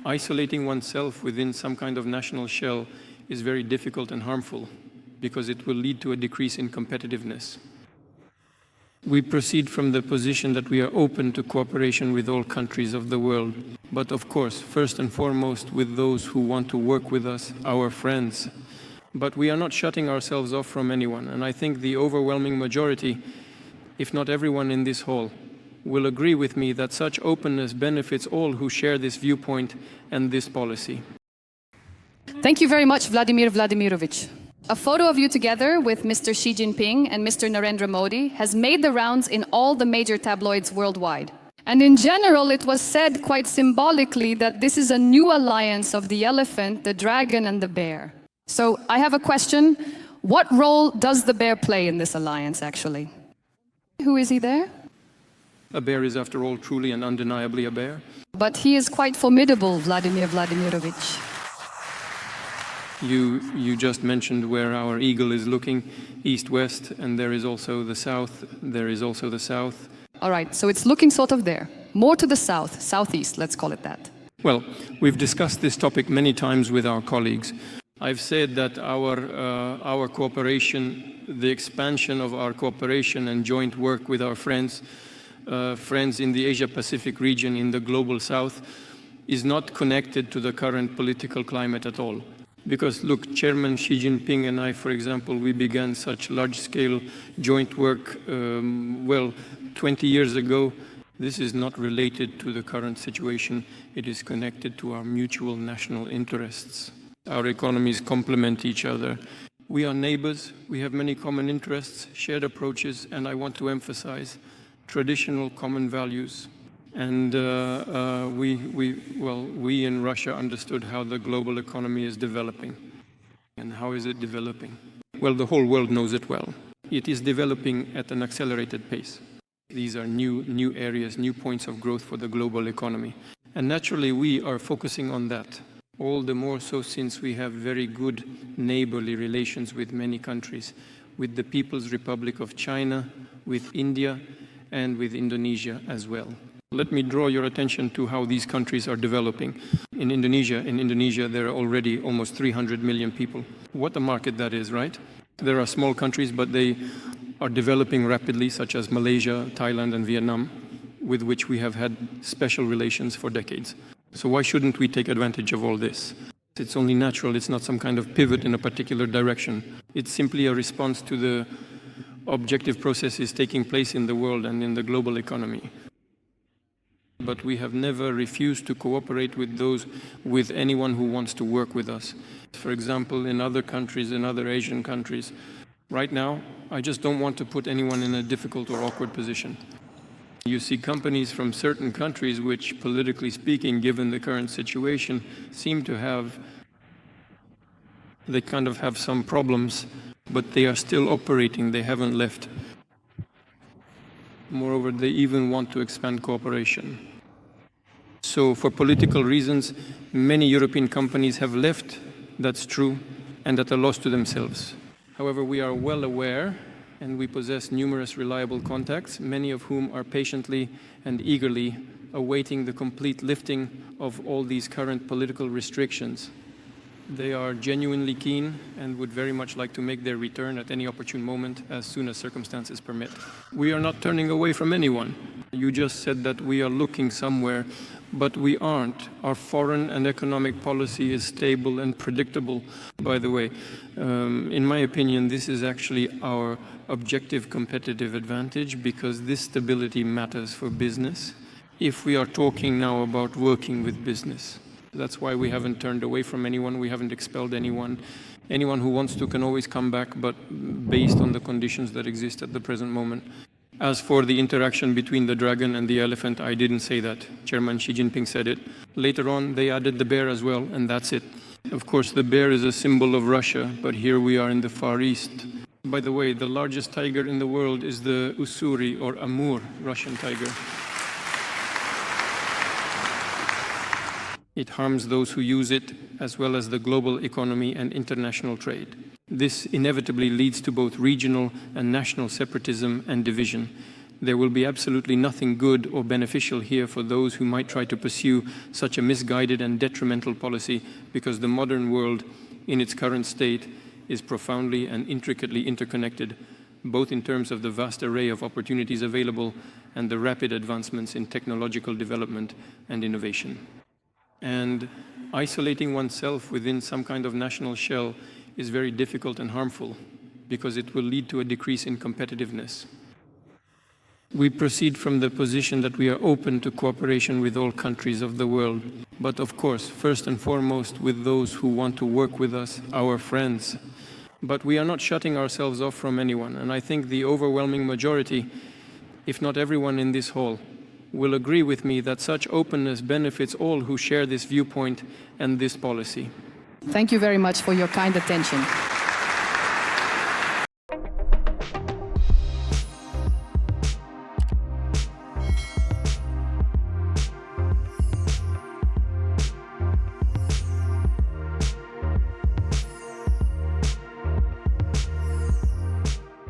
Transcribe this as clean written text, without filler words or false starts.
isolating oneself within some kind of national shell is very difficult and harmful because it will lead to a decrease in competitiveness. We proceed from the position that we are open to cooperation with all countries of the world, but of course, first and foremost with those who want to work with us, our friends. But we are not shutting ourselves off from anyone, and I think the overwhelming majority, if not everyone in this hall, will agree with me that such openness benefits all who share this viewpoint and this policy. Thank you very much, Vladimir Vladimirovich. A photo of you together with Mr. Xi Jinping and Mr. Narendra Modi has made the rounds in all the major tabloids worldwide. And in general, it was said quite symbolically that this is a new alliance of the elephant, the dragon, and the bear. So I have a question. What role does the bear play in this alliance, actually? Who is he there? A bear is, after all, truly and undeniably a bear. But he is quite formidable, Vladimir Vladimirovich. You just mentioned where our eagle is looking, east-west, and there is also the south. There is also the south. All right, so it's looking sort of there. More to the south, southeast, let's call it that. Well, we've discussed this topic many times with our colleagues. I've said that our cooperation, the expansion of our cooperation and joint work with our friends in the Asia-Pacific region, in the global south, is not connected to the current political climate at all. Because, look, Chairman Xi Jinping and I, for example, we began such large-scale joint work, 20 years ago. This is not related to the current situation. It is connected to our mutual national interests. Our economies complement each other. We are neighbors. We have many common interests, shared approaches, and I want to emphasize traditional common values. And we in Russia understood how the global economy is developing. And how is it developing? Well, the whole world knows it well. It is developing at an accelerated pace. These are new areas, new points of growth for the global economy. And naturally, we are focusing on that. All the more so since we have very good neighborly relations with many countries, with the People's Republic of China, with India, and with Indonesia as well. Let me draw your attention to how these countries are developing. In Indonesia, there are already almost 300 million people. What a market that is, right? There are small countries, but they are developing rapidly, such as Malaysia, Thailand, and Vietnam, with which we have had special relations for decades. So why shouldn't we take advantage of all this? It's only natural. It's not some kind of pivot in a particular direction. It's simply a response to the objective processes taking place in the world and in the global economy. But we have never refused to cooperate with anyone who wants to work with us. For example, in other countries, in other Asian countries, right now, I just don't want to put anyone in a difficult or awkward position. You see companies from certain countries which, politically speaking, given the current situation, seem to have, they kind of have some problems, but they are still operating, they haven't left. Moreover, they even want to expand cooperation. So for political reasons, many European companies have left, that's true, and at a loss to themselves. However, we are well aware, and we possess numerous reliable contacts, many of whom are patiently and eagerly awaiting the complete lifting of all these current political restrictions. They are genuinely keen and would very much like to make their return at any opportune moment as soon as circumstances permit. We are not turning away from anyone. You just said that we are looking somewhere, but we aren't. Our foreign and economic policy is stable and predictable, by the way. In my opinion, this is actually our objective competitive advantage because this stability matters for business if we are talking now about working with business. That's why we haven't turned away from anyone, we haven't expelled anyone. Anyone who wants to can always come back, but based on the conditions that exist at the present moment. As for the interaction between the dragon and the elephant, I didn't say that. Chairman Xi Jinping said it. Later on, they added the bear as well, and that's it. Of course, the bear is a symbol of Russia, but here we are in the Far East. By the way, the largest tiger in the world is the Ussuri or Amur Russian tiger. It harms those who use it, as well as the global economy and international trade. This inevitably leads to both regional and national separatism and division. There will be absolutely nothing good or beneficial here for those who might try to pursue such a misguided and detrimental policy, because the modern world, in its current state, is profoundly and intricately interconnected, both in terms of the vast array of opportunities available and the rapid advancements in technological development and innovation. And isolating oneself within some kind of national shell is very difficult and harmful, because it will lead to a decrease in competitiveness. We proceed from the position that we are open to cooperation with all countries of the world, but of course, first and foremost, with those who want to work with us, our friends. But we are not shutting ourselves off from anyone, and I think the overwhelming majority, if not everyone in this hall, will agree with me that such openness benefits all who share this viewpoint and this policy. Thank you very much for your kind attention.